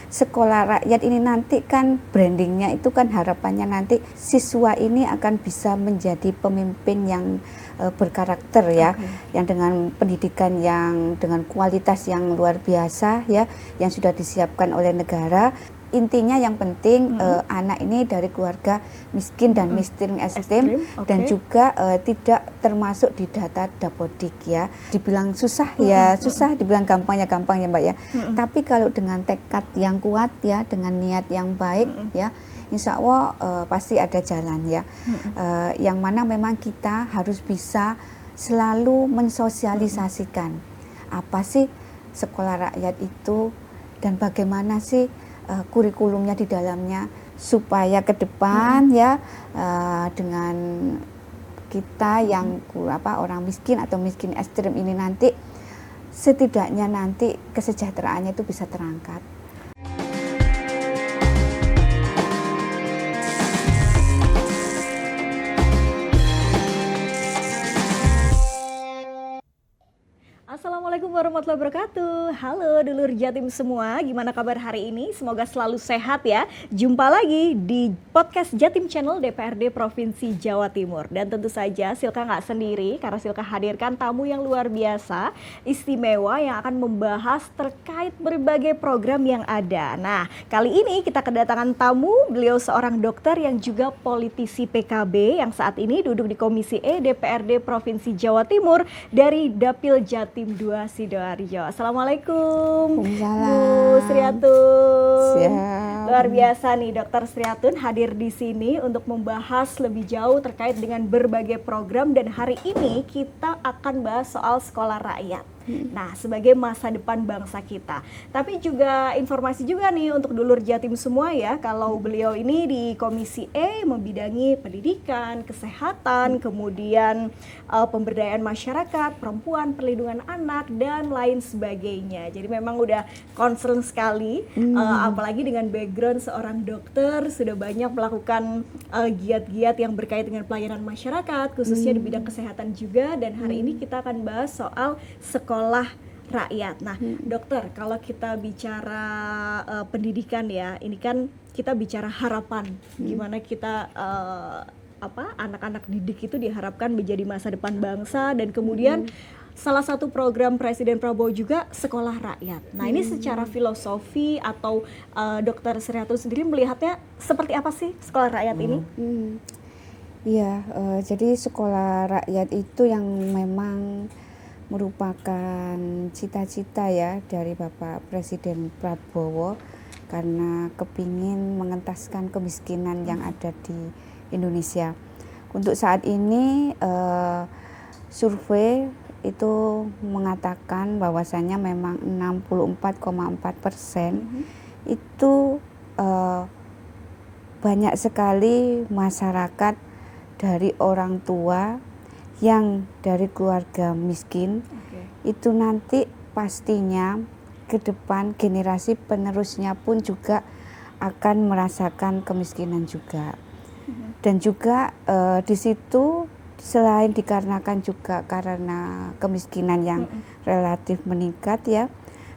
sekolah rakyat ini nanti kan brandingnya itu kan harapannya nanti siswa ini akan bisa menjadi pemimpin yang berkarakter ya, yang dengan pendidikan yang dengan kualitas yang luar biasa ya, yang sudah disiapkan oleh negara. Intinya yang penting anak ini dari keluarga miskin dan miskin ekstrim dan juga tidak termasuk di data Dapodik ya. Dibilang susah ya susah, dibilang gampang ya gampang ya Mbak ya. Tapi kalau dengan tekad yang kuat ya, dengan niat yang baik ya, insya Allah pasti ada jalan ya. Yang mana memang kita harus bisa selalu mensosialisasikan apa sih sekolah rakyat itu dan bagaimana sih kurikulumnya di dalamnya supaya ke depan ya dengan kita yang orang miskin atau miskin ekstrim ini nanti setidaknya nanti kesejahteraannya itu bisa terangkat. Assalamualaikum warahmatullahi wabarakatuh. Halo dulur Jatim semua, gimana kabar hari ini? Semoga selalu sehat ya. Jumpa lagi di podcast Jatim Channel DPRD Provinsi Jawa Timur. Dan tentu saja Silka nggak sendiri, karena Silka hadirkan tamu yang luar biasa, istimewa yang akan membahas terkait berbagai program yang ada. Nah, kali ini kita kedatangan tamu, beliau seorang dokter yang juga politisi PKB yang saat ini duduk di Komisi E DPRD Provinsi Jawa Timur dari Dapil Jatim 2 Sidoarjo. Assalamualaikum Bu Sriatun. Siap. Luar biasa nih Dokter Sriatun hadir di sini untuk membahas lebih jauh terkait dengan berbagai program, dan hari ini kita akan bahas soal sekolah rakyat. Nah, sebagai masa depan bangsa kita. Tapi juga informasi juga nih untuk dulur Jatim semua ya, kalau beliau ini di Komisi E membidangi pendidikan, kesehatan, kemudian pemberdayaan masyarakat, perempuan, perlindungan anak, dan lain sebagainya. Jadi memang udah concern sekali, apalagi dengan background seorang dokter, sudah banyak melakukan giat-giat yang berkait dengan pelayanan masyarakat, khususnya di bidang kesehatan juga. Dan hari ini kita akan bahas soal sekolah rakyat. Nah, dokter, kalau kita bicara pendidikan ya, ini kan kita bicara harapan, gimana kita anak-anak didik itu diharapkan menjadi masa depan bangsa, dan kemudian salah satu program Presiden Prabowo juga sekolah rakyat. Nah, ini secara filosofi atau Dokter Sriatun sendiri melihatnya seperti apa sih sekolah rakyat ini? Iya, jadi sekolah rakyat itu yang memang merupakan cita-cita ya dari Bapak Presiden Prabowo, karena kepingin mengentaskan kemiskinan yang ada di Indonesia. Untuk saat ini survei itu mengatakan bahwasannya memang 64,4% itu banyak sekali masyarakat dari orang tua yang dari keluarga miskin, itu nanti pastinya ke depan generasi penerusnya pun juga akan merasakan kemiskinan juga. Dan juga di situ selain dikarenakan juga karena kemiskinan yang relatif meningkat ya,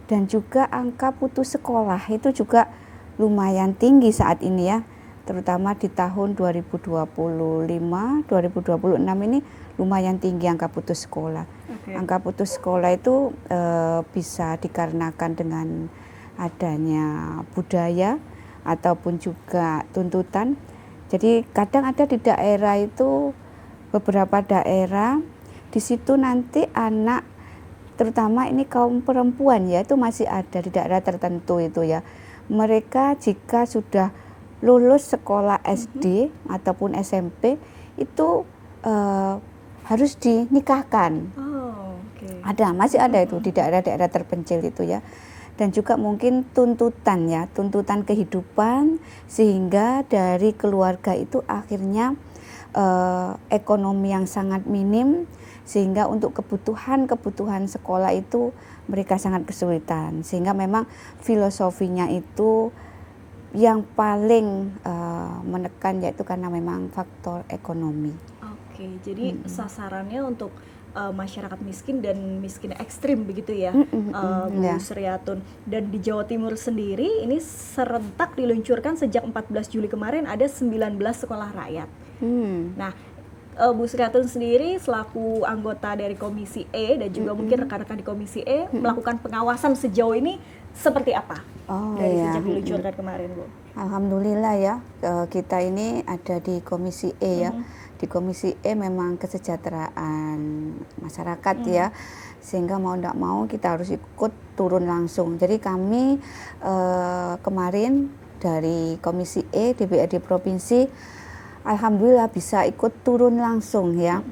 dan juga angka putus sekolah itu juga lumayan tinggi saat ini ya, terutama di tahun 2025-2026 ini lumayan tinggi angka putus sekolah. Angka putus sekolah itu bisa dikarenakan dengan adanya budaya ataupun juga tuntutan. Jadi kadang ada di daerah itu, beberapa daerah di situ nanti anak, terutama ini kaum perempuan ya, itu masih ada di daerah tertentu itu ya. Mereka jika sudah lulus sekolah SD ataupun SMP itu harus dinikahkan. Masih ada itu di daerah-daerah terpencil itu ya. Dan juga mungkin tuntutan ya, tuntutan kehidupan, sehingga dari keluarga itu akhirnya ekonomi yang sangat minim, sehingga untuk kebutuhan sekolah itu mereka sangat kesulitan. Sehingga memang filosofinya itu yang paling menekan yaitu karena memang faktor ekonomi. Oke, jadi sasarannya untuk masyarakat miskin dan miskin ekstrim begitu ya, Bu Ya. Sriatun. Dan di Jawa Timur sendiri ini serentak diluncurkan sejak 14 Juli kemarin ada 19 sekolah rakyat. Nah, Bu Sriatun sendiri selaku anggota dari Komisi E dan juga mungkin rekan-rekan di Komisi E melakukan pengawasan sejauh ini seperti apa dari Iya. sejak diluncurkan kemarin, Bu? Alhamdulillah ya, kita ini ada di Komisi E ya. Di Komisi E memang kesejahteraan masyarakat ya, sehingga mau tidak mau kita harus ikut turun langsung. Jadi kami kemarin dari Komisi E DPRD Provinsi, alhamdulillah bisa ikut turun langsung ya.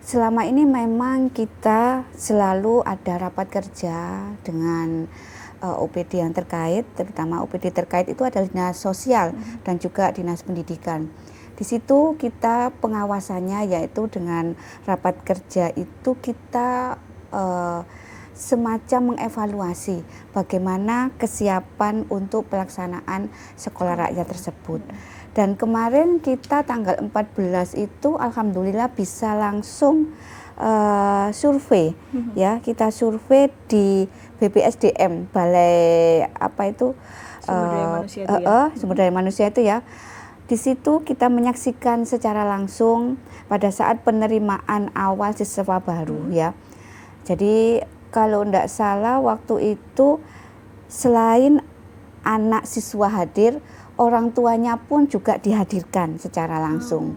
Selama ini memang kita selalu ada rapat kerja dengan OPD yang terkait, terutama OPD terkait itu adalah dinas sosial dan juga dinas pendidikan. Di situ kita pengawasannya yaitu dengan rapat kerja itu kita semacam mengevaluasi bagaimana kesiapan untuk pelaksanaan sekolah rakyat tersebut. Dan kemarin kita tanggal 14 itu alhamdulillah bisa langsung survei ya, kita survei di BPSDM, Balai apa itu Sumber daya manusia itu ya. Sumber daya manusia itu ya. Di situ kita menyaksikan secara langsung pada saat penerimaan awal siswa baru ya. Jadi kalau tidak salah waktu itu selain anak siswa hadir, orang tuanya pun juga dihadirkan secara langsung.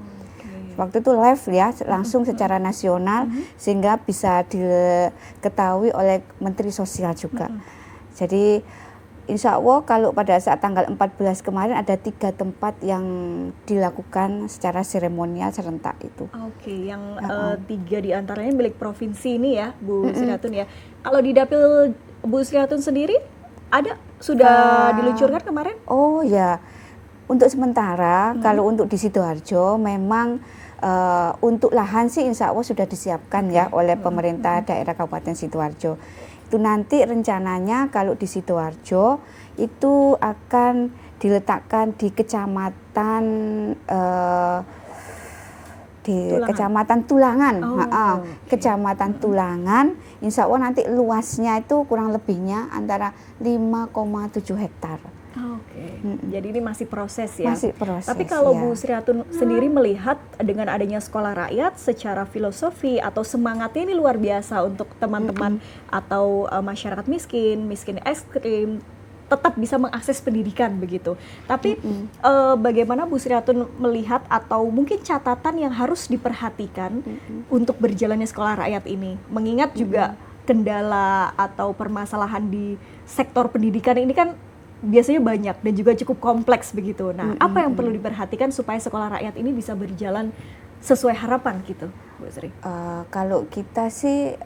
Waktu itu live ya, langsung secara nasional sehingga bisa diketahui oleh Menteri Sosial juga. Jadi insya Allah kalau pada saat tanggal 14 kemarin ada 3 tempat yang dilakukan secara seremonial serentak itu. Oke, yang 3 diantaranya milik provinsi ini ya, Bu Sriatun ya. Kalau di dapil Bu Sriatun sendiri ada sudah diluncurkan kemarin? Oh ya, untuk sementara kalau untuk di Sidoarjo memang untuk lahan sih insya Allah sudah disiapkan ya oleh pemerintah daerah Kabupaten Sidoarjo. Itu nanti rencananya kalau di Sidoarjo itu akan diletakkan di kecamatan Kecamatan Tulangan. Kecamatan Tulangan, insya Allah nanti luasnya itu kurang lebihnya antara 5,7 hektar. Oke, jadi ini masih proses ya. Masih proses. Tapi kalau ya. Bu Sriatun sendiri melihat dengan adanya sekolah rakyat secara filosofi atau semangatnya ini luar biasa untuk teman-teman atau masyarakat miskin ekstrim tetap bisa mengakses pendidikan begitu. Tapi bagaimana Bu Sriatun melihat atau mungkin catatan yang harus diperhatikan untuk berjalannya sekolah rakyat ini? Mengingat juga kendala atau permasalahan di sektor pendidikan ini kan biasanya banyak dan juga cukup kompleks begitu. Nah, apa yang perlu diperhatikan supaya sekolah rakyat ini bisa berjalan sesuai harapan gitu, Bu Sri? Kalau kita sih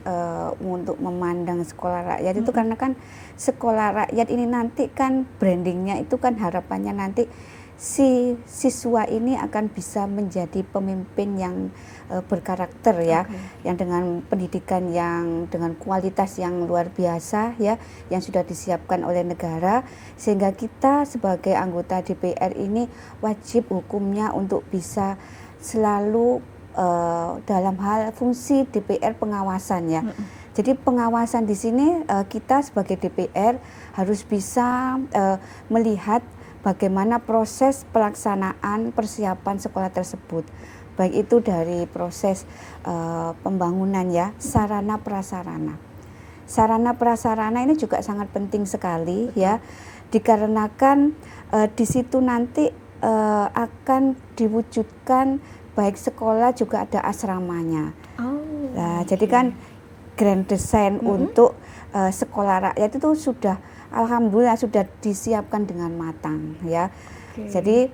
untuk memandang sekolah rakyat itu karena kan sekolah rakyat ini nanti kan brandingnya itu kan harapannya nanti si siswa ini akan bisa menjadi pemimpin yang berkarakter ya, yang dengan pendidikan yang dengan kualitas yang luar biasa ya, yang sudah disiapkan oleh negara, sehingga kita sebagai anggota DPR ini wajib hukumnya untuk bisa selalu dalam hal fungsi DPR pengawasan ya. Jadi pengawasan di sini kita sebagai DPR harus bisa melihat bagaimana proses pelaksanaan persiapan sekolah tersebut, baik itu dari proses pembangunan ya, sarana prasarana. Sarana prasarana ini juga sangat penting sekali ya, dikarenakan di situ nanti akan diwujudkan baik sekolah juga ada asramanya. Nah, jadi kan grand design untuk sekolah rakyat itu sudah alhamdulillah sudah disiapkan dengan matang ya. Jadi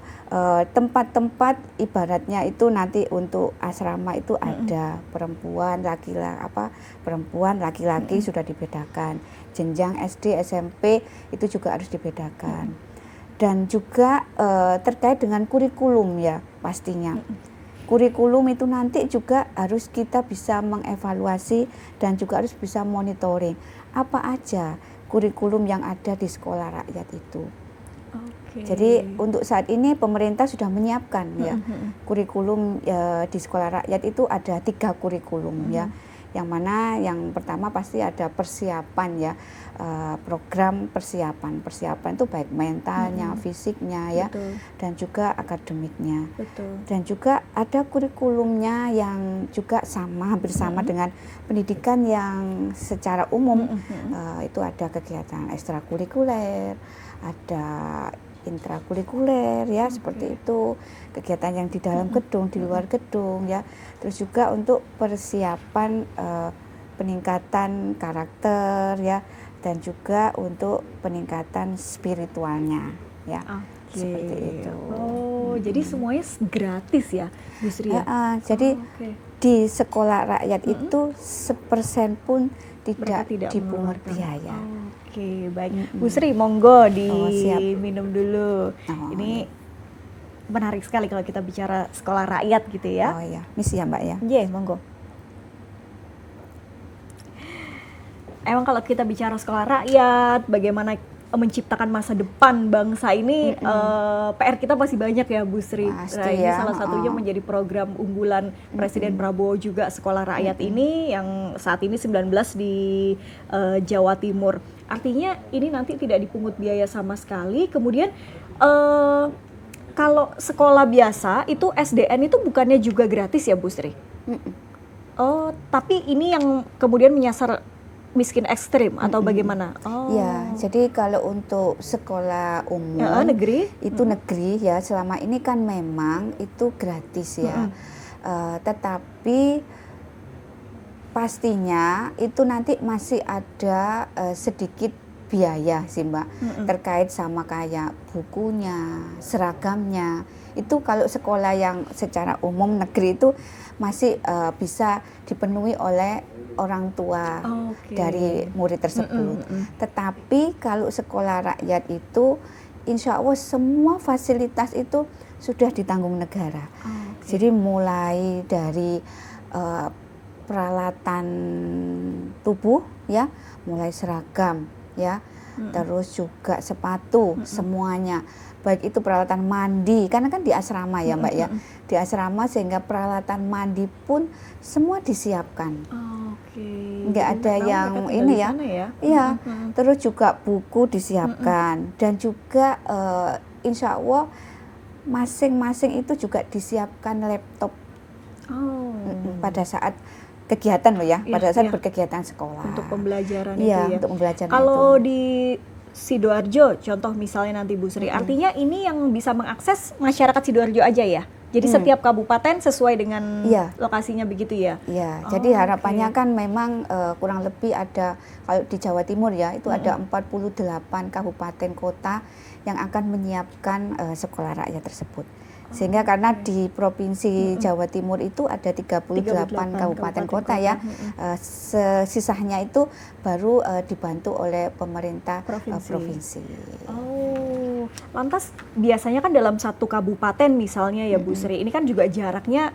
tempat-tempat ibaratnya itu nanti untuk asrama itu ada perempuan, laki-laki sudah dibedakan. Jenjang SD, SMP itu juga harus dibedakan. Dan juga terkait dengan kurikulum ya pastinya. Kurikulum itu nanti juga harus kita bisa mengevaluasi dan juga harus bisa monitoring apa aja kurikulum yang ada di sekolah rakyat itu. Jadi untuk saat ini pemerintah sudah menyiapkan ya kurikulum di sekolah rakyat itu ada 3 kurikulum ya. Yang mana yang pertama pasti ada persiapan ya, program persiapan itu baik mentalnya, fisiknya ya, Betul. dan juga akademiknya. Betul. Dan juga ada kurikulumnya yang juga hampir sama dengan pendidikan yang secara umum. Itu ada kegiatan ekstrakurikuler, ada intrakurikuler ya, seperti itu, kegiatan yang di dalam gedung, di luar gedung ya. Terus juga untuk persiapan peningkatan karakter ya, dan juga untuk peningkatan spiritualnya ya. Seperti itu. Oh, jadi semuanya gratis ya, Bu Sri ya? Jadi di sekolah rakyat itu 1% pun tidak dipungut biaya. Oke, baik. Bu Sri, monggo siap. diminum dulu. Ini menarik sekali kalau kita bicara sekolah rakyat gitu ya. Oh iya, misi ya Mbak ya. Iya, monggo. Emang kalau kita bicara sekolah rakyat, bagaimana menciptakan masa depan bangsa ini, PR kita masih banyak ya Bu Sri. Nah, ini salah satunya menjadi program unggulan Presiden Prabowo juga, sekolah rakyat ini yang saat ini 19 di Jawa Timur. Artinya ini nanti tidak dipungut biaya sama sekali. Kemudian kalau sekolah biasa itu SDN itu bukannya juga gratis ya Bu Sri? Oh, tapi ini yang kemudian menyasar miskin ekstrim atau bagaimana? Ya, jadi kalau untuk sekolah umum negeri itu negeri ya, selama ini kan memang itu gratis ya. Tetapi pastinya itu nanti masih ada sedikit biaya sih Mbak, terkait sama kayak bukunya, seragamnya. Itu kalau sekolah yang secara umum negeri itu masih bisa dipenuhi oleh orang tua dari murid tersebut. Tetapi kalau sekolah rakyat itu insya Allah semua fasilitas itu sudah ditanggung negara. Jadi mulai dari peralatan tubuh ya, mulai seragam ya, terus juga sepatu, semuanya. Baik itu peralatan mandi, karena kan di asrama ya Mbak ya, di asrama, sehingga peralatan mandi pun semua disiapkan. Nggak ada yang ini ya, iya. Terus juga buku disiapkan, dan juga insya Allah masing-masing itu juga disiapkan laptop pada saat kegiatan loh ya, pada saat berkegiatan sekolah. Untuk pembelajaran itu ya. Untuk pembelajaran Kalau di Sidoarjo, contoh misalnya nanti Bu Sri, artinya ini yang bisa mengakses masyarakat Sidoarjo aja ya? Jadi setiap kabupaten sesuai dengan lokasinya begitu ya? Iya, jadi harapannya kan memang kurang lebih ada, kalau di Jawa Timur ya, itu ada 48 kabupaten kota yang akan menyiapkan sekolah rakyat tersebut. Sehingga karena di Provinsi Jawa Timur itu ada 38 kabupaten kota ya, sisanya itu baru dibantu oleh pemerintah provinsi. Oh, lantas biasanya kan dalam satu kabupaten misalnya ya Bu Sri, ini kan juga jaraknya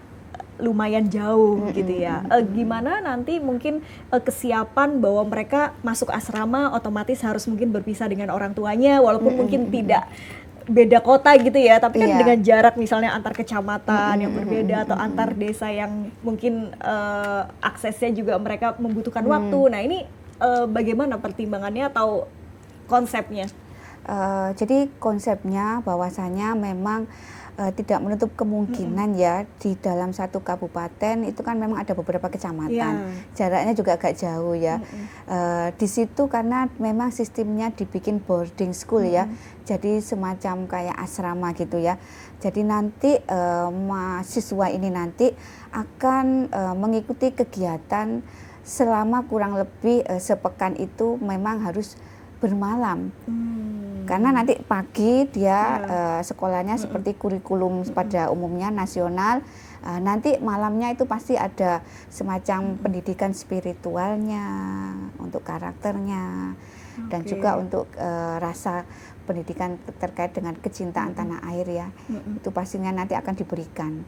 lumayan jauh gitu ya. Gimana nanti mungkin kesiapan bahwa mereka masuk asrama otomatis harus mungkin berpisah dengan orang tuanya, walaupun mungkin tidak beda kota gitu ya, tapi kan dengan jarak misalnya antar kecamatan yang berbeda atau antar desa yang mungkin aksesnya juga mereka membutuhkan waktu. Nah ini bagaimana pertimbangannya atau konsepnya? Jadi konsepnya bahwasanya memang tidak menutup kemungkinan ya, di dalam satu kabupaten itu kan memang ada beberapa kecamatan, jaraknya juga agak jauh ya. Di situ karena memang sistemnya dibikin boarding school ya, jadi semacam kayak asrama gitu ya. Jadi nanti mahasiswa ini nanti akan mengikuti kegiatan selama kurang lebih sepekan itu memang harus bermalam. Karena nanti pagi dia sekolahnya seperti kurikulum pada umumnya nasional, nanti malamnya itu pasti ada semacam pendidikan spiritualnya, untuk karakternya, dan juga untuk rasa pendidikan terkait dengan kecintaan tanah air ya, itu pastinya nanti akan diberikan.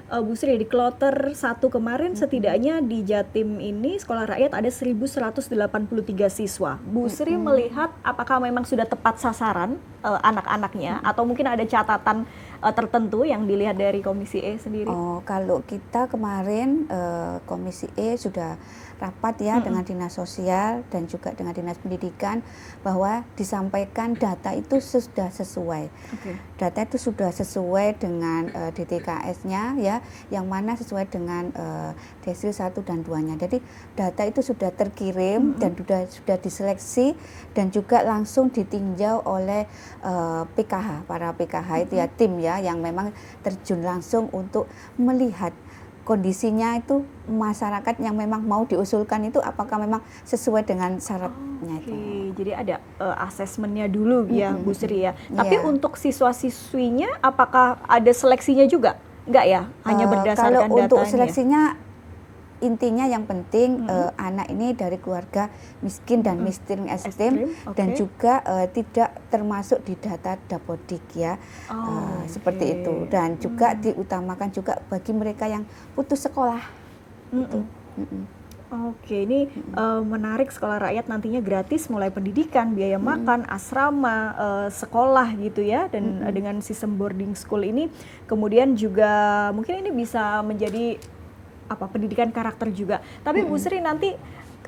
Bu Sri, di kloter 1 kemarin setidaknya di Jatim ini sekolah rakyat ada 1.183 siswa. Bu Sri melihat apakah memang sudah tepat sasaran anak-anaknya, atau mungkin ada catatan tertentu yang dilihat dari Komisi E sendiri? Oh, kalau kita kemarin Komisi E sudah rapat ya dengan Dinas Sosial dan juga dengan Dinas Pendidikan bahwa disampaikan data itu sudah sesuai. Data itu sudah sesuai dengan DTKS-nya ya, yang mana sesuai dengan Desil 1 dan 2-nya. Jadi data itu sudah terkirim dan sudah diseleksi dan juga langsung ditinjau oleh PKH, para PKH itu ya, tim ya yang memang terjun langsung untuk melihat kondisinya itu masyarakat yang memang mau diusulkan itu apakah memang sesuai dengan syaratnya itu. Jadi ada asesmennya dulu ya Bu Sri ya. Tapi untuk siswa-siswinya apakah ada seleksinya juga? Enggak ya? Hanya berdasarkan datanya. Kalau untuk seleksinya intinya yang penting anak ini dari keluarga miskin dan miskin ekstrim dan juga tidak termasuk di data Dapodik ya, seperti itu, dan juga diutamakan juga bagi mereka yang putus sekolah. Ini menarik. Sekolah rakyat nantinya gratis mulai pendidikan, biaya makan, asrama, sekolah gitu ya, dan dengan sistem boarding school ini kemudian juga mungkin ini bisa menjadi pendidikan karakter juga. Tapi Bu Sri nanti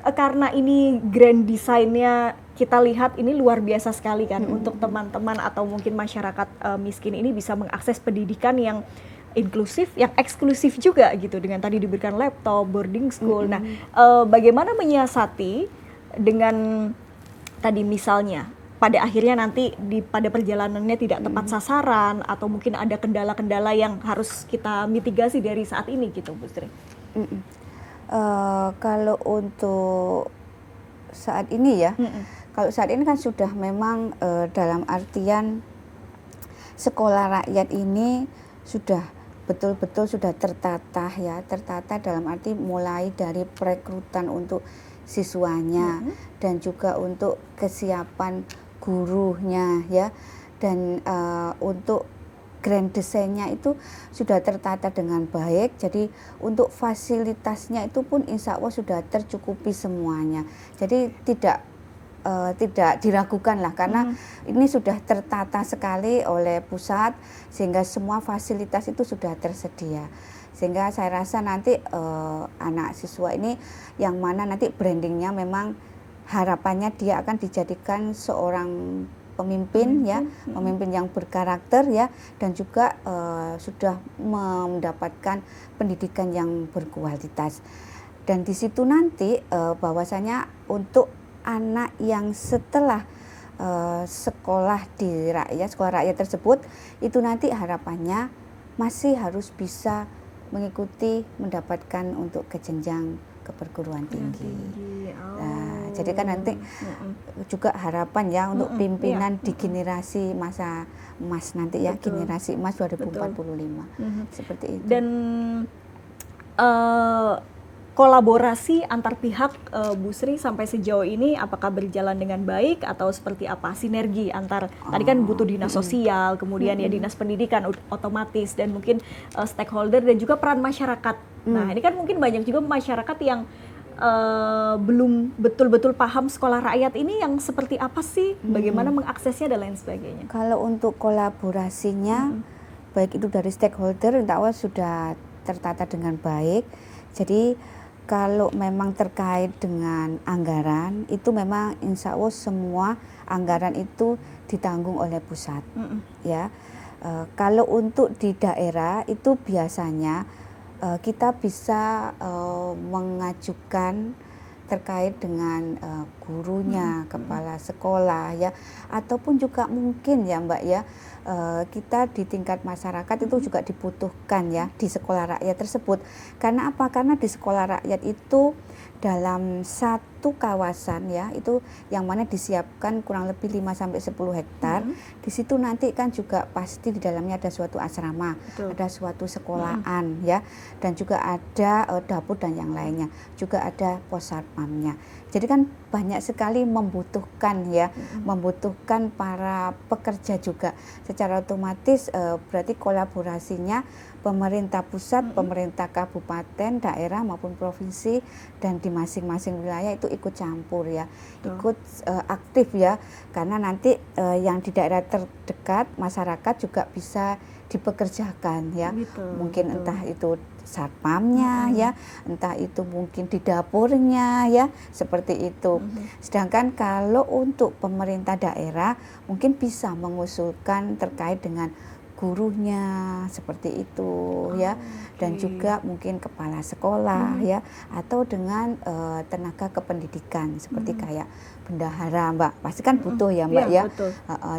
karena ini grand design-nya kita lihat ini luar biasa sekali kan untuk teman-teman atau mungkin masyarakat miskin ini bisa mengakses pendidikan yang inklusif, yang eksklusif juga gitu, dengan tadi diberikan laptop, boarding school. Nah, bagaimana menyiasati dengan tadi misalnya pada akhirnya nanti pada perjalanannya tidak tepat sasaran atau mungkin ada kendala-kendala yang harus kita mitigasi dari saat ini gitu Bu Sri? Kalau untuk saat ini ya, kalau saat ini kan sudah memang dalam artian sekolah rakyat ini sudah betul-betul sudah tertata ya, tertata dalam arti mulai dari perekrutan untuk siswanya dan juga untuk kesiapan gurunya ya, dan untuk grand design-nya itu sudah tertata dengan baik. Jadi untuk fasilitasnya itu pun insya Allah sudah tercukupi semuanya. Jadi tidak diragukan lah, karena ini sudah tertata sekali oleh pusat sehingga semua fasilitas itu sudah tersedia. Sehingga saya rasa nanti anak siswa ini yang mana nanti brandingnya memang harapannya dia akan dijadikan seorang pemimpin ya, pemimpin yang berkarakter ya, dan juga sudah mendapatkan pendidikan yang berkualitas. Dan di situ nanti bahwasanya untuk anak yang setelah sekolah di sekolah rakyat tersebut itu nanti harapannya masih harus bisa mengikuti mendapatkan untuk ke jenjang ke perguruan tinggi. Nah, jadi kan nanti juga harapan ya untuk pimpinan di generasi masa emas nanti ya, generasi emas 2045. Seperti itu. Dan kolaborasi antar pihak Bu Sri sampai sejauh ini apakah berjalan dengan baik atau seperti apa? Sinergi antar tadi kan butuh dinas sosial, kemudian ya dinas pendidikan otomatis, dan mungkin stakeholder dan juga peran masyarakat. Nah, ini kan mungkin banyak juga masyarakat yang belum betul-betul paham sekolah rakyat ini yang seperti apa sih, bagaimana mengaksesnya dan lain sebagainya. Kalau untuk kolaborasinya baik itu dari stakeholder insya Allah sudah tertata dengan baik. Jadi kalau memang terkait dengan anggaran itu memang insya Allah semua anggaran itu ditanggung oleh pusat ya. Kalau untuk di daerah itu biasanya kita bisa mengajukan terkait dengan gurunya, kepala sekolah ya, ataupun juga mungkin ya Mbak ya, kita di tingkat masyarakat itu juga dibutuhkan ya di sekolah rakyat tersebut. Karena apa? Karena di sekolah rakyat itu dalam satu kawasan ya, itu yang mana disiapkan kurang lebih 5-10 hektar. Di situ nanti kan juga pasti di dalamnya ada suatu asrama, ada suatu sekolahan ya, dan juga ada dapur dan yang lainnya. Juga ada pos satpamnya. Jadi kan banyak sekali membutuhkan ya, membutuhkan para pekerja juga. Secara otomatis berarti kolaborasinya pemerintah pusat, pemerintah kabupaten, daerah maupun provinsi, dan di masing-masing wilayah itu untuk ikut campur ya, Betul. ikut aktif ya, karena nanti yang di daerah terdekat masyarakat juga bisa dipekerjakan ya, Betul, mungkin betul. entah itu satpamnya ya, entah itu mungkin di dapurnya ya, seperti itu. Sedangkan kalau untuk pemerintah daerah mungkin bisa mengusulkan terkait dengan gurunya seperti itu ya, dan juga mungkin kepala sekolah ya, atau dengan tenaga kependidikan seperti kayak bendahara Mbak, pasti kan butuh ya Mbak Iya, ya. betul.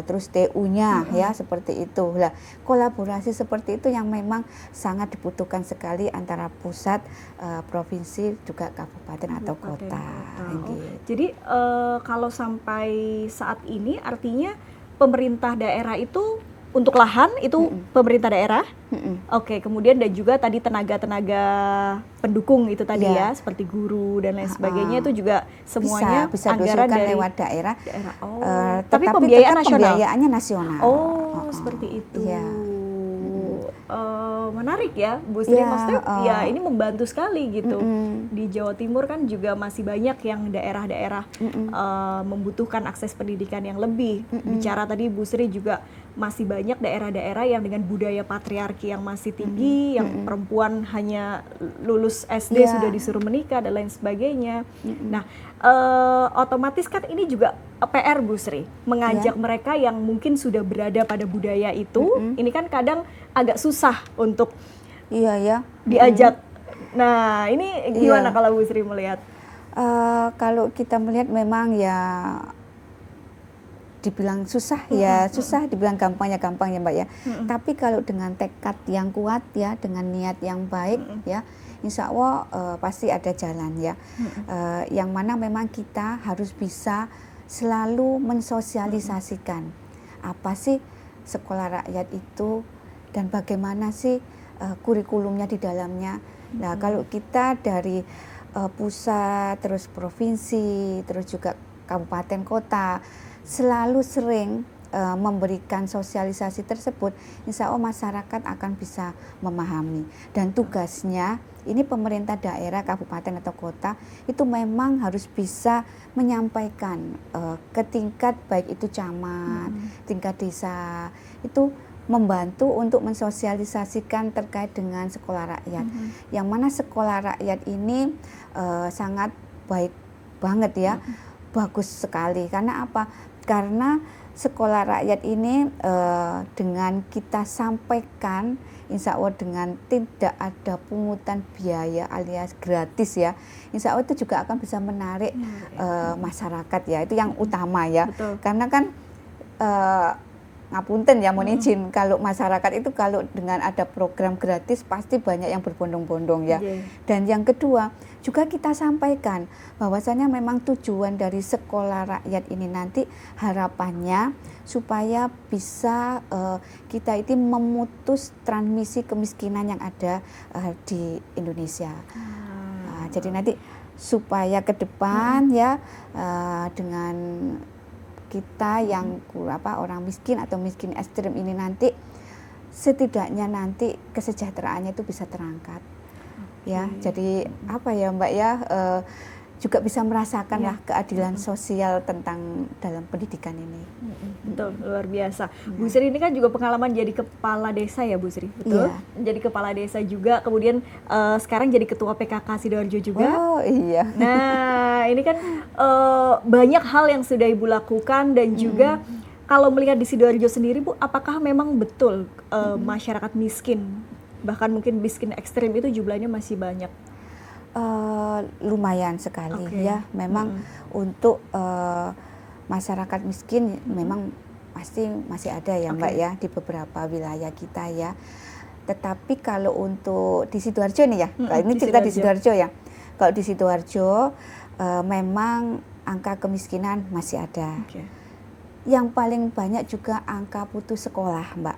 Terus TU-nya ya seperti itu. Lah, kolaborasi seperti itu yang memang sangat dibutuhkan sekali antara pusat, provinsi juga kabupaten atau kota. Gitu. Jadi kalau sampai saat ini artinya pemerintah daerah itu untuk lahan itu pemerintah daerah. Oke, kemudian dan juga tadi tenaga-tenaga pendukung itu tadi ya, seperti guru dan lain sebagainya itu juga semuanya bisa anggaran dari lewat daerah. Tapi Tetapi pembiayaan tetap nasional. pembiayaannya nasional. Seperti itu. Iya. Menarik ya, Bu Sri. Iya, Maksudnya ya ini membantu sekali gitu. Di Jawa Timur kan juga masih banyak yang daerah-daerah membutuhkan akses pendidikan yang lebih. Bicara tadi Bu Sri juga masih banyak daerah-daerah yang dengan budaya patriarki yang masih tinggi, yang perempuan hanya lulus SD sudah disuruh menikah dan lain sebagainya. Nah, otomatis kan ini juga PR Bu Sri, mengajak mereka yang mungkin sudah berada pada budaya itu, ini kan kadang agak susah untuk diajak. Nah, ini gimana kalau Bu Sri melihat? Kalau kita melihat memang ya dibilang susah ya susah, dibilang gampang ya gampang ya Mbak ya. Tapi kalau dengan tekad yang kuat ya, dengan niat yang baik ya, insya Allah pasti ada jalan ya. Yang mana memang kita harus bisa selalu mensosialisasikan apa sih sekolah rakyat itu dan bagaimana sih kurikulumnya di dalamnya. Nah, kalau kita dari pusat, terus provinsi, terus juga kabupaten kota selalu sering memberikan sosialisasi tersebut, insya Allah masyarakat akan bisa memahami. Dan tugasnya ini pemerintah daerah, kabupaten atau kota itu memang harus bisa menyampaikan ke tingkat baik itu camat, tingkat desa, itu membantu untuk mensosialisasikan terkait dengan sekolah rakyat. Yang mana sekolah rakyat ini sangat baik banget ya, bagus sekali. Karena apa? Karena sekolah rakyat ini dengan kita sampaikan, insya Allah dengan tidak ada pungutan biaya alias gratis ya, insya Allah itu juga akan bisa menarik masyarakat ya, itu yang utama ya. Betul. Karena kan ngapunten ya, mohon izin, kalau masyarakat itu kalau dengan ada program gratis pasti banyak yang berbondong-bondong ya. Dan yang kedua juga kita sampaikan bahwasanya memang tujuan dari sekolah rakyat ini nanti harapannya supaya bisa kita itu memutus transmisi kemiskinan yang ada di Indonesia. Jadi nanti supaya ke depan ya dengan kita yang orang miskin atau miskin ekstrim ini nanti setidaknya nanti kesejahteraannya itu bisa terangkat ya. Jadi apa ya Mbak ya, juga bisa merasakan lah keadilan sosial tentang dalam pendidikan ini. Betul, luar biasa. Bu Sri ini kan juga pengalaman jadi kepala desa ya Bu Sri, betul? Jadi kepala desa juga, kemudian sekarang jadi ketua PKK Sidoarjo juga. Oh iya. Nah, ini kan banyak hal yang sudah Ibu lakukan dan juga kalau melihat di Sidoarjo sendiri Bu, apakah memang betul masyarakat miskin, bahkan mungkin miskin ekstrim itu jumlahnya masih banyak? Lumayan sekali ya, memang untuk masyarakat miskin memang pasti masih ada ya Mbak ya di beberapa wilayah kita ya. Tetapi kalau untuk di Sidoarjo nih ya, ini cerita di Sidoarjo ya. Kalau di Sidoarjo memang angka kemiskinan masih ada. Yang paling banyak juga angka putus sekolah Mbak.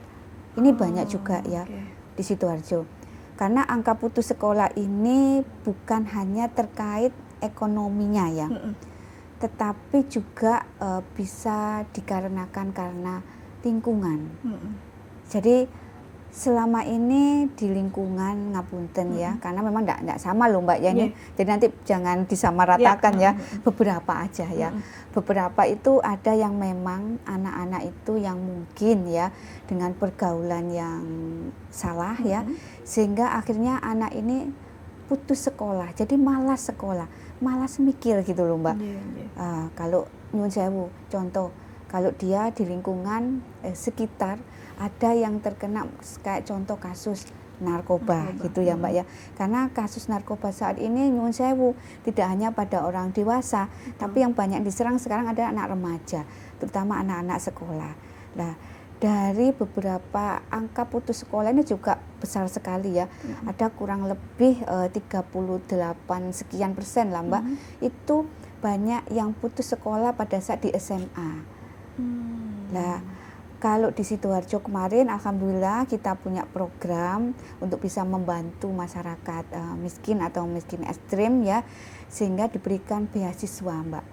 Ini banyak juga ya di Sidoarjo. Karena angka putus sekolah ini bukan hanya terkait ekonominya ya, tetapi juga bisa dikarenakan karena lingkungan. Jadi Selama ini di lingkungan Ngapunten ya, karena memang enggak sama loh Mbak ya ini. Jadi nanti jangan disamaratakan ya. Beberapa aja ya. Beberapa itu ada yang memang anak-anak itu yang mungkin ya dengan pergaulan yang salah ya, sehingga akhirnya anak ini putus sekolah. Jadi malas sekolah, malas mikir gitu loh Mbak. Kalau nyuwun sewu, contoh kalau dia di lingkungan sekitar ada yang terkena kayak contoh kasus narkoba gitu ya Mbak ya. Karena kasus narkoba saat ini nyuwun sewu tidak hanya pada orang dewasa, tapi yang banyak diserang sekarang ada anak remaja, terutama anak-anak sekolah. Nah, dari beberapa angka putus sekolah ini juga besar sekali ya. Ada kurang lebih 38 sekian persen lah Mbak. Itu banyak yang putus sekolah pada saat di SMA. Nah, kalau di Sidoarjo kemarin alhamdulillah kita punya program untuk bisa membantu masyarakat miskin atau miskin ekstrim ya, sehingga diberikan beasiswa Mbak.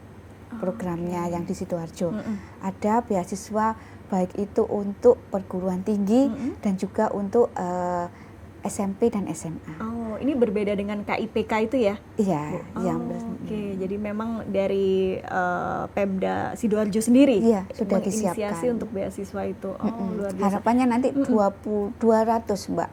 Programnya yang di Sidoarjo. Ada beasiswa baik itu untuk perguruan tinggi dan juga untuk SMP dan SMA. Oh, ini berbeda dengan KIPK itu ya? Iya, iya. Oke, jadi memang dari Pemda Sidoarjo sendiri sudah disiapkan untuk beasiswa itu. Luar biasa. Harapannya nanti 200 Mbak.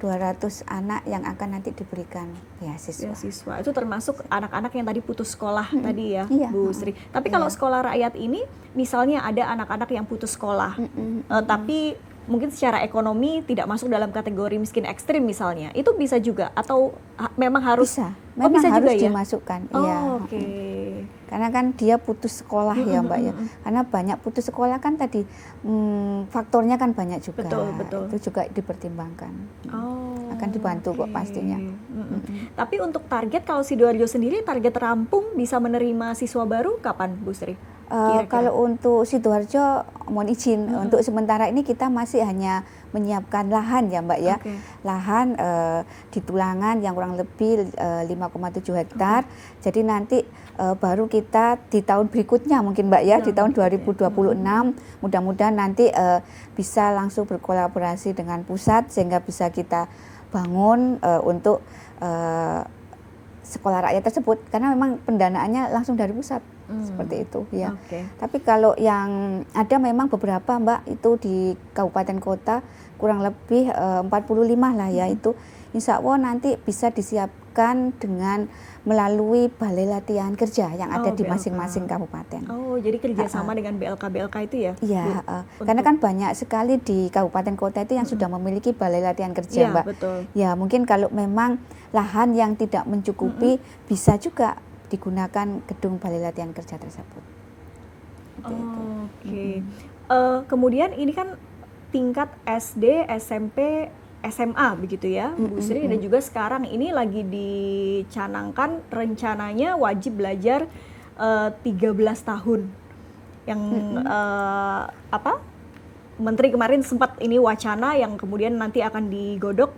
200 anak yang akan nanti diberikan beasiswa. Itu termasuk anak-anak yang tadi putus sekolah tadi ya, iya, Bu Sri. Tapi kalau sekolah rakyat ini, misalnya ada anak-anak yang putus sekolah, tapi mungkin secara ekonomi tidak masuk dalam kategori miskin ekstrim misalnya, itu bisa juga atau memang harus? Memang bisa harus juga dimasukkan. Iya. Oke. Karena kan dia putus sekolah ya Mbak ya. Karena banyak putus sekolah kan tadi faktornya kan banyak juga. Betul. Itu juga dipertimbangkan. Akan dibantu kok pastinya. Tapi untuk target kalau Sidoarjo sendiri target rampung bisa menerima siswa baru kapan Bu Sri? Kalau untuk Sidoarjo mohon izin untuk sementara ini kita masih hanya menyiapkan lahan ya Mbak ya. Lahan di Tulangan yang kurang lebih 5,7 hektar. Jadi nanti baru kita di tahun berikutnya mungkin Mbak ya, di tahun 2026 mudah-mudahan nanti bisa langsung berkolaborasi dengan pusat sehingga bisa kita bangun untuk sekolah rakyat tersebut, karena memang pendanaannya langsung dari pusat. Seperti itu ya. Tapi kalau yang ada memang beberapa Mbak itu di kabupaten kota kurang lebih 45 lah ya, itu insya Allah nanti bisa disiapkan dengan melalui balai latihan kerja yang ada di masing-masing kabupaten. Jadi kerjasama dengan BLK itu ya? Iya, karena kan banyak sekali di kabupaten kota itu yang sudah memiliki balai latihan kerja Mbak. Betul. Ya, mungkin kalau memang lahan yang tidak mencukupi bisa juga digunakan gedung balai latihan kerja tersebut. Kemudian ini kan tingkat SD, SMP, SMA begitu ya, Bu Sri, dan juga sekarang ini lagi dicanangkan rencananya wajib belajar 13 tahun. Yang Menteri kemarin sempat ini wacana yang kemudian nanti akan digodok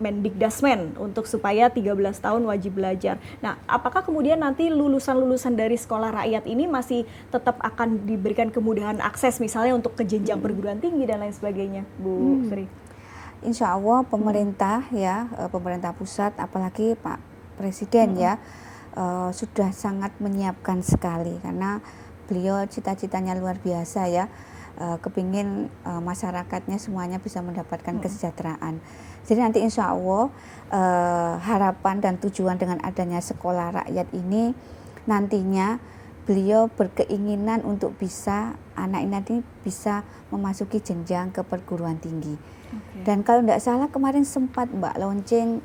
Mendikdasmen untuk supaya 13 tahun wajib belajar. Nah, apakah kemudian nanti lulusan-lulusan dari sekolah rakyat ini masih tetap akan diberikan kemudahan akses misalnya untuk ke jenjang perguruan tinggi dan lain sebagainya, Bu Sri? Insya Allah pemerintah ya, pemerintah pusat apalagi Pak Presiden ya sudah sangat menyiapkan sekali, karena beliau cita-citanya luar biasa ya, kepingin masyarakatnya semuanya bisa mendapatkan kesejahteraan. Jadi nanti insya Allah harapan dan tujuan dengan adanya sekolah rakyat ini nantinya beliau berkeinginan untuk bisa anak ini bisa memasuki jenjang ke perguruan tinggi. Dan kalau tidak salah kemarin sempat Mbak launching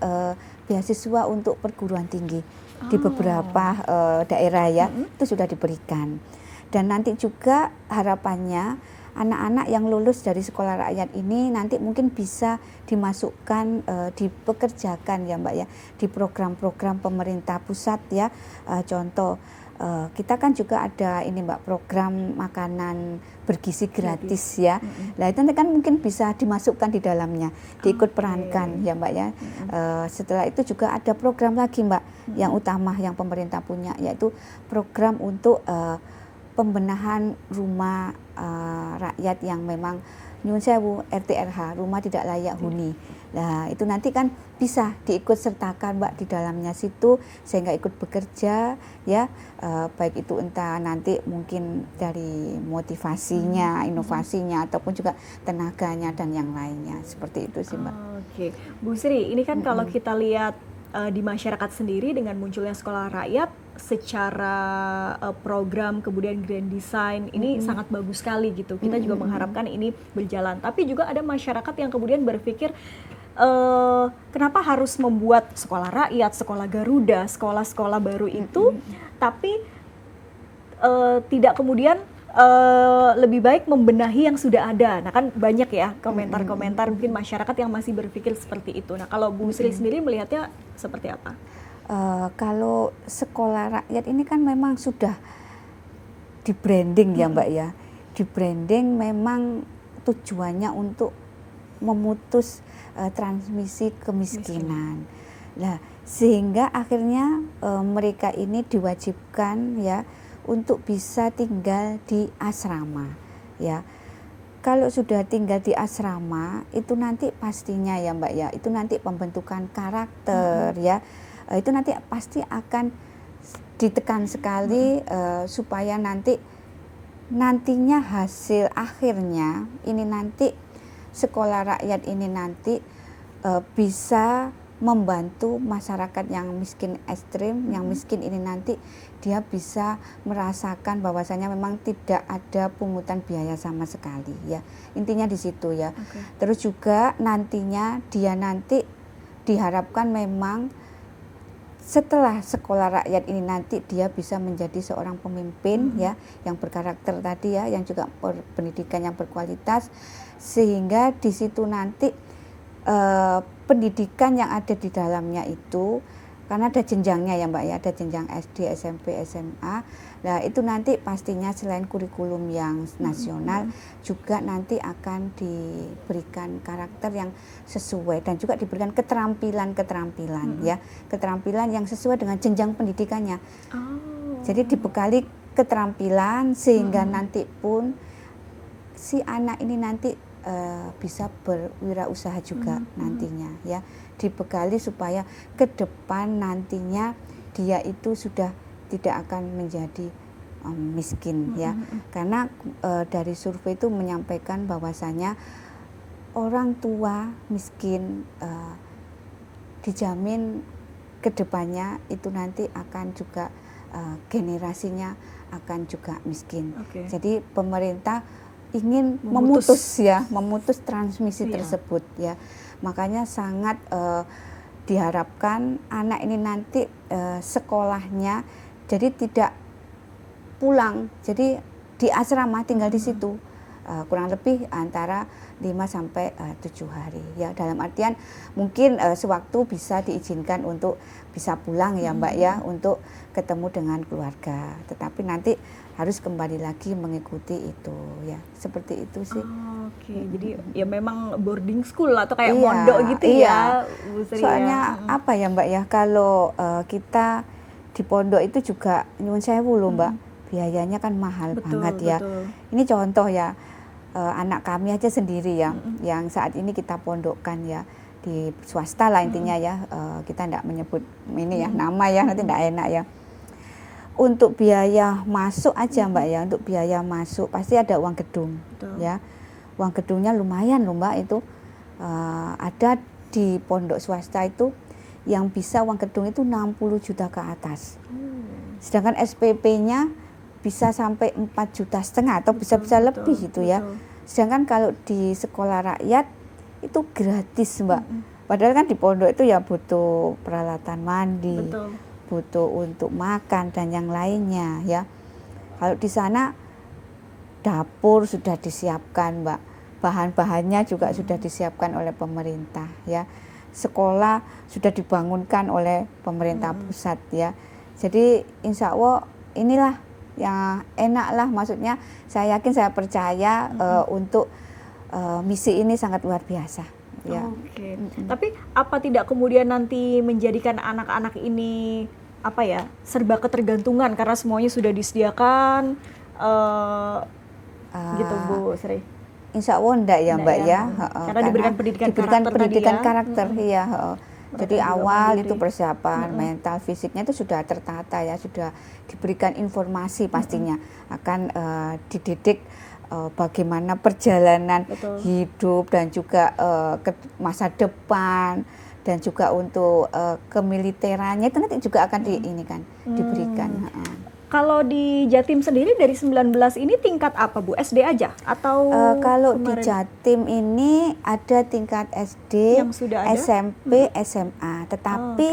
beasiswa untuk perguruan tinggi di beberapa daerah ya, itu sudah diberikan. Dan nanti juga harapannya anak-anak yang lulus dari sekolah rakyat ini nanti mungkin bisa dimasukkan, dipekerjakan ya Mbak ya, di program-program pemerintah pusat ya. Contoh kita kan juga ada ini Mbak, program makanan bergizi gratis ya. Nah itu nanti kan mungkin bisa dimasukkan di dalamnya, diikut perankan ya Mbak ya. Setelah itu juga ada program lagi Mbak yang utama yang pemerintah punya, yaitu program untuk pembenahan rumah rakyat yang memang nyun sewu RTRH, rumah tidak layak huni. Nah, itu nanti kan bisa diikut sertakan Mbak di dalamnya situ, sehingga ikut bekerja ya, baik itu entah nanti mungkin dari motivasinya, inovasinya, ataupun juga tenaganya dan yang lainnya, seperti itu sih Mbak. Oke, Bu Sri, ini kan kalau kita lihat di masyarakat sendiri dengan munculnya sekolah rakyat secara program kemudian grand design ini sangat bagus sekali gitu. Kita juga mengharapkan ini berjalan. Tapi juga ada masyarakat yang kemudian berpikir kenapa harus membuat sekolah rakyat, sekolah Garuda, sekolah-sekolah baru itu, tapi tidak kemudian lebih baik membenahi yang sudah ada. Nah kan banyak ya komentar-komentar mungkin masyarakat yang masih berpikir seperti itu. Nah kalau Bu Sri sendiri melihatnya seperti apa? Kalau sekolah rakyat ini kan memang sudah di branding ya Mbak ya. Di branding memang tujuannya untuk memutus transmisi kemiskinan. Nah, sehingga akhirnya mereka ini diwajibkan ya untuk bisa tinggal di asrama ya. Kalau sudah tinggal di asrama itu nanti pastinya ya Mbak ya, itu nanti pembentukan karakter ya, itu nanti pasti akan ditekan sekali supaya nantinya hasil akhirnya ini nanti sekolah rakyat ini nanti bisa membantu masyarakat yang miskin ekstrim, yang miskin ini nanti dia bisa merasakan bahwasanya memang tidak ada pungutan biaya sama sekali ya. Intinya di situ ya. Terus juga nantinya dia nanti diharapkan memang setelah sekolah rakyat ini nanti dia bisa menjadi seorang pemimpin ya, yang berkarakter tadi ya, yang juga pendidikan yang berkualitas, sehingga di situ nanti pendidikan yang ada di dalamnya itu, karena ada jenjangnya ya Mbak ya, ada jenjang SD, SMP, SMA. Nah itu nanti pastinya selain kurikulum yang nasional juga nanti akan diberikan karakter yang sesuai dan juga diberikan keterampilan ya, keterampilan yang sesuai dengan jenjang pendidikannya. Jadi dibekali keterampilan sehingga nanti pun si anak ini nanti bisa berwirausaha juga nantinya ya, dibekali supaya ke depan nantinya dia itu sudah tidak akan menjadi miskin ya, karena dari survei itu menyampaikan bahwasanya orang tua miskin dijamin ke depannya itu nanti akan juga generasinya akan juga miskin. Jadi pemerintah ingin memutus transmisi tersebut ya. Makanya sangat diharapkan anak ini nanti sekolahnya jadi tidak pulang, jadi di asrama tinggal di situ kurang lebih antara 5 sampai 7 hari ya. Dalam artian mungkin sewaktu bisa diizinkan untuk bisa pulang ya Mbak ya, untuk ketemu dengan keluarga, tetapi nanti harus kembali lagi mengikuti itu ya, seperti itu sih. Jadi ya memang boarding school atau kayak mondok gitu ya Bu Sri. Soalnya apa ya Mbak ya, kalau kita di pondok itu juga nyuwun sewu loh Mbak, biayanya kan mahal banget ya. Ini contoh ya, anak kami aja sendiri ya, yang saat ini kita pondokkan ya di swasta lah intinya ya, kita tidak menyebut ini ya nama ya, nanti tidak enak ya. Untuk biaya masuk aja Mbak ya, untuk biaya masuk pasti ada uang gedung ya, uang gedungnya lumayan loh Mbak itu, ada di pondok swasta itu yang bisa uang gedung itu 60 juta ke atas, sedangkan SPP-nya bisa sampai 4,5 juta atau bisa lebih gitu ya. Sedangkan kalau di sekolah rakyat itu gratis Mbak, padahal kan di pondok itu ya butuh peralatan mandi, butuh untuk makan dan yang lainnya ya. Kalau di sana dapur sudah disiapkan Mbak, bahan-bahannya juga sudah disiapkan oleh pemerintah ya. Sekolah sudah dibangunkan oleh pemerintah pusat ya. Jadi insya Allah inilah yang enak lah, maksudnya saya yakin, saya percaya untuk misi ini sangat luar biasa ya. Tapi apa tidak kemudian nanti menjadikan anak-anak ini apa ya, serba ketergantungan karena semuanya sudah disediakan gitu Bu Sri? Insya Allah enggak ya Mbak ya. Karena diberikan pendidikan karakter ya. Jadi awal itu persiapan mental fisiknya itu sudah tertata ya, sudah diberikan informasi pastinya akan dididik bagaimana perjalanan hidup dan juga ke masa depan dan juga untuk kemiliterannya itu nanti juga akan diberikan. Kalau di Jatim sendiri dari 19 ini tingkat apa Bu? SD aja atau kalau di Jatim ini ada tingkat SD, yang sudah ada? SMP, SMA. Tetapi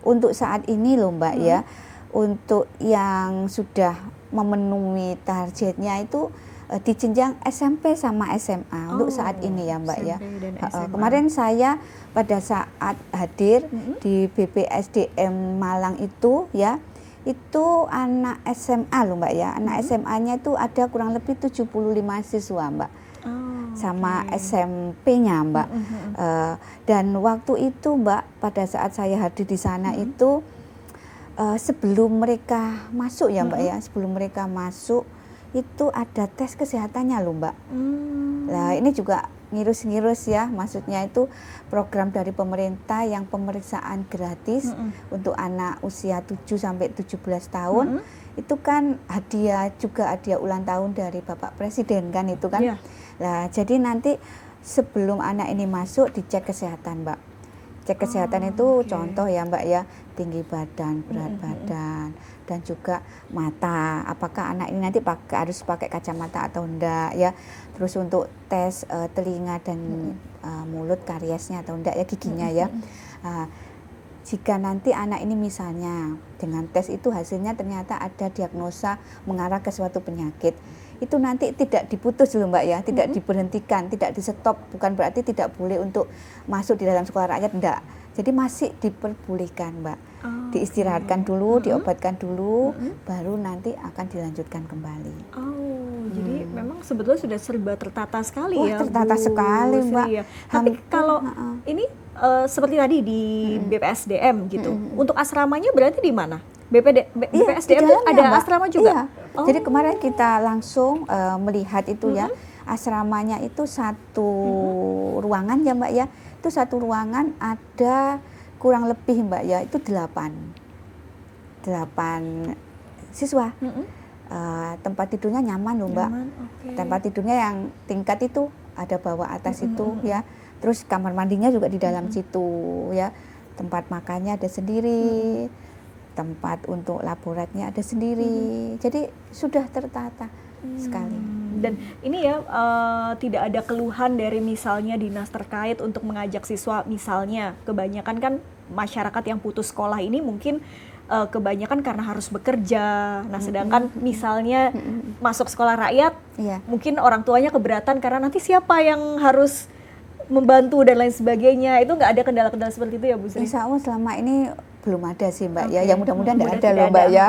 untuk saat ini loh Mbak ya, untuk yang sudah memenuhi targetnya itu di jenjang SMP sama SMA untuk saat ini ya Mbak ya. Kemarin saya pada saat hadir di BPSDM Malang itu ya, itu anak SMA loh Mbak ya, anak SMA-nya itu ada kurang lebih 75 siswa Mbak, sama SMP-nya Mbak. Dan waktu itu Mbak, pada saat saya hadir di sana itu sebelum mereka masuk ya Mbak ya, sebelum mereka masuk itu ada tes kesehatannya loh Mbak. Nah ini juga ngirus-ngirus ya, maksudnya itu program dari pemerintah yang pemeriksaan gratis untuk anak usia 7 sampai 17 tahun. Itu kan hadiah ulang tahun dari Bapak Presiden kan itu kan. Nah, jadi nanti sebelum anak ini masuk dicek kesehatan, Mbak. Cek kesehatan itu contoh ya Mbak ya, tinggi badan, berat badan, dan juga mata. Apakah anak ini nanti harus pakai kacamata atau enggak ya. Terus untuk tes telinga dan mulut kariesnya atau enggak ya, giginya ya. Jika nanti anak ini misalnya dengan tes itu hasilnya ternyata ada diagnosa mengarah ke suatu penyakit, itu nanti tidak diputus loh Mbak ya, tidak diberhentikan, tidak di stop, bukan berarti tidak boleh untuk masuk di dalam sekolah rakyat, enggak. Jadi masih diperbolehkan Mbak, diistirahatkan dulu, diobatkan dulu, baru nanti akan dilanjutkan kembali. Jadi memang sebetulnya sudah serba tertata sekali ya. Tertata sekali Mbak. Ya. Tapi kalau ini seperti tadi di BPSDM gitu, untuk asramanya berarti di mana? BPSDM itu ada Mbak. Asrama juga? Iya. Jadi kemarin kita langsung melihat itu ya, asramanya itu satu ruangan ya Mbak ya, itu satu ruangan ada kurang lebih Mbak ya, itu 8 siswa. Tempat tidurnya nyaman loh Mbak. Tempat tidurnya yang tingkat itu ada bawah atas itu ya. Terus kamar mandinya juga di dalam situ ya. Tempat makannya ada sendiri. Tempat untuk laboratnya ada sendiri. Jadi sudah tertata sekali. Dan ini ya tidak ada keluhan dari misalnya dinas terkait untuk mengajak siswa, misalnya kebanyakan kan masyarakat yang putus sekolah ini mungkin kebanyakan karena harus bekerja. Nah, sedangkan misalnya masuk sekolah rakyat, mungkin orang tuanya keberatan karena nanti siapa yang harus membantu dan lain sebagainya. Itu nggak ada kendala-kendala seperti itu ya Bu Sri? Insya Allah selama ini belum ada sih Mbak ya. Yang mudah-mudahan tidak ada loh Mbak ya.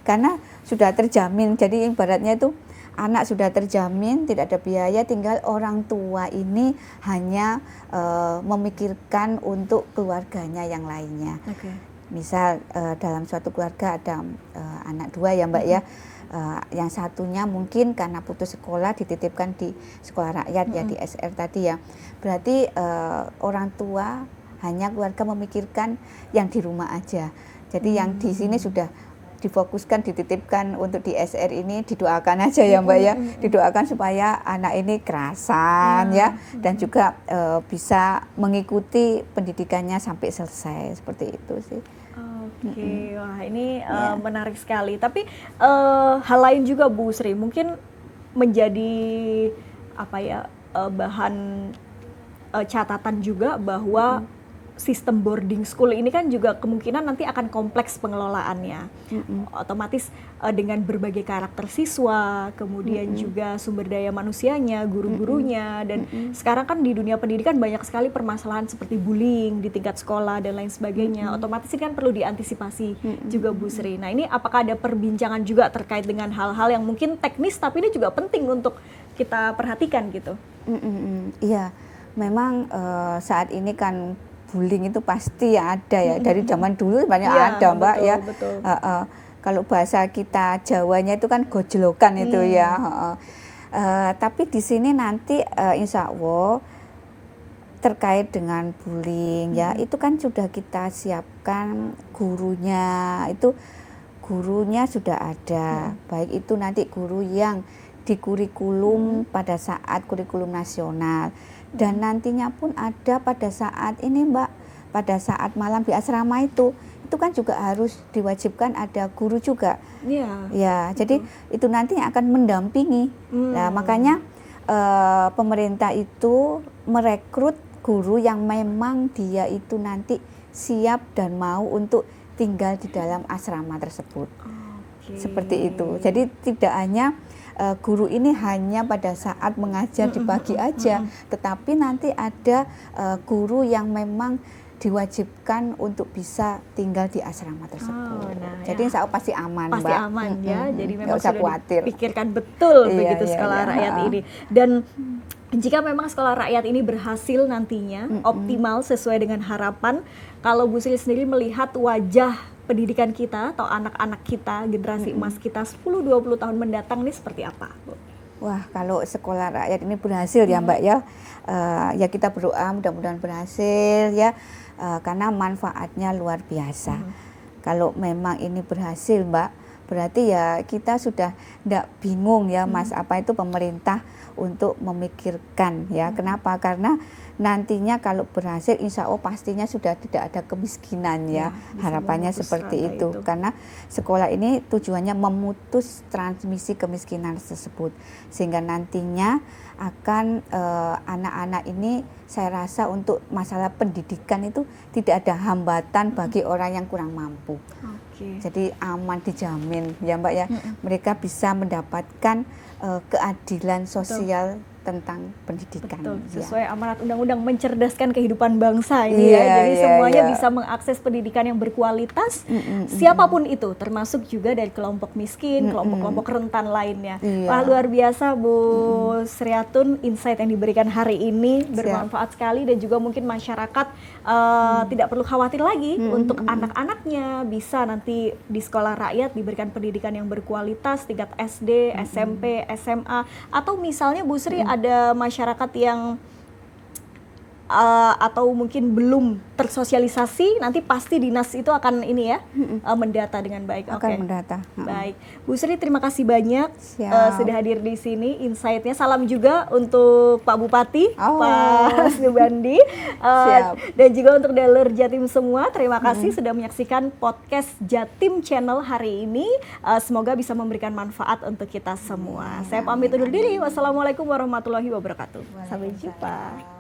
Karena sudah terjamin. Jadi ibaratnya itu anak sudah terjamin, tidak ada biaya, tinggal orang tua ini hanya memikirkan untuk keluarganya yang lainnya. Misal dalam suatu keluarga ada anak 2 ya Mbak ya, yang satunya mungkin karena putus sekolah dititipkan di sekolah rakyat ya, di SR tadi ya. Berarti orang tua hanya keluarga memikirkan yang di rumah aja. Jadi yang di sini sudah difokuskan, dititipkan untuk di SR ini, didoakan aja ya Mbak ya, didoakan supaya anak ini kerasan ya, dan juga bisa mengikuti pendidikannya sampai selesai, seperti itu sih. Wah ini menarik sekali. Tapi hal lain juga Bu Sri, mungkin menjadi apa ya, bahan catatan juga bahwa sistem boarding school ini kan juga kemungkinan nanti akan kompleks pengelolaannya. Otomatis dengan berbagai karakter siswa, kemudian juga sumber daya manusianya, guru-gurunya, dan sekarang kan di dunia pendidikan banyak sekali permasalahan seperti bullying di tingkat sekolah dan lain sebagainya. Otomatis ini kan perlu diantisipasi juga Bu Sri. Nah ini apakah ada perbincangan juga terkait dengan hal-hal yang mungkin teknis tapi ini juga penting untuk kita perhatikan gitu? Iya, memang saat ini kan bullying itu pasti ada ya, dari zaman dulu banyak ada Mbak ya. Kalau bahasa kita Jawanya itu kan gojlokan itu ya. Tapi di sini nanti insya Allah terkait dengan bullying ya, itu kan sudah kita siapkan gurunya, itu gurunya sudah ada, baik itu nanti guru yang di kurikulum pada saat kurikulum nasional, dan nantinya pun ada pada saat ini Mbak, pada saat malam di asrama itu kan juga harus diwajibkan ada guru juga. Ya, jadi itu nanti akan mendampingi. Nah, makanya pemerintah itu merekrut guru yang memang dia itu nanti siap dan mau untuk tinggal di dalam asrama tersebut. Seperti itu. Jadi tidak hanya guru ini hanya pada saat mengajar di pagi aja, tetapi nanti ada guru yang memang diwajibkan untuk bisa tinggal di asrama tersebut. Jadi insya Allah pasti aman, pasti Mbak. aman ya. Jadi memang usah sudah khawatir. Dipikirkan betul begitu sekolah rakyat ini. Dan jika memang sekolah rakyat ini berhasil nantinya optimal sesuai dengan harapan, kalau Bu Sri sendiri melihat wajah pendidikan kita atau anak-anak kita, generasi emas kita 10-20 tahun mendatang ini seperti apa, Bu? Wah, kalau sekolah rakyat ini berhasil ya Mbak ya, ya kita berdoa mudah-mudahan berhasil ya, karena manfaatnya luar biasa. Kalau memang ini berhasil Mbak, berarti ya kita sudah tidak bingung ya Mas, apa itu pemerintah untuk memikirkan ya. Kenapa? Karena nantinya kalau berhasil insya Allah pastinya sudah tidak ada kemiskinan ya, harapannya seperti itu. Karena sekolah ini tujuannya memutus transmisi kemiskinan tersebut, sehingga nantinya akan anak-anak ini saya rasa untuk masalah pendidikan itu tidak ada hambatan bagi orang yang kurang mampu. Jadi aman, dijamin ya Mbak ya, mereka bisa mendapatkan keadilan sosial tentang pendidikan. Betul, sesuai amanat undang-undang mencerdaskan kehidupan bangsa ini ya. Jadi semuanya bisa mengakses pendidikan yang berkualitas, siapapun itu, termasuk juga dari kelompok miskin, kelompok-kelompok rentan lainnya. Wah, luar biasa Bu Sriatun, insight yang diberikan hari ini bermanfaat sekali, dan juga mungkin masyarakat tidak perlu khawatir lagi untuk anak-anaknya bisa nanti di sekolah rakyat diberikan pendidikan yang berkualitas tingkat SD, SMP, SMA, atau misalnya Bu Sri ada masyarakat yang atau mungkin belum tersosialisasi, nanti pasti dinas itu akan ini ya, mendata dengan baik. Akan mendata. Baik, Bu Sri terima kasih banyak sudah hadir di sini, insight-nya. Salam juga untuk Pak Bupati, Pak Subandi, dan juga untuk Dalur Jatim semua. Terima kasih sudah menyaksikan podcast Jatim Channel hari ini. Semoga bisa memberikan manfaat untuk kita semua. Saya pamit undur diri. Wassalamualaikum warahmatullahi wabarakatuh. Sampai jumpa.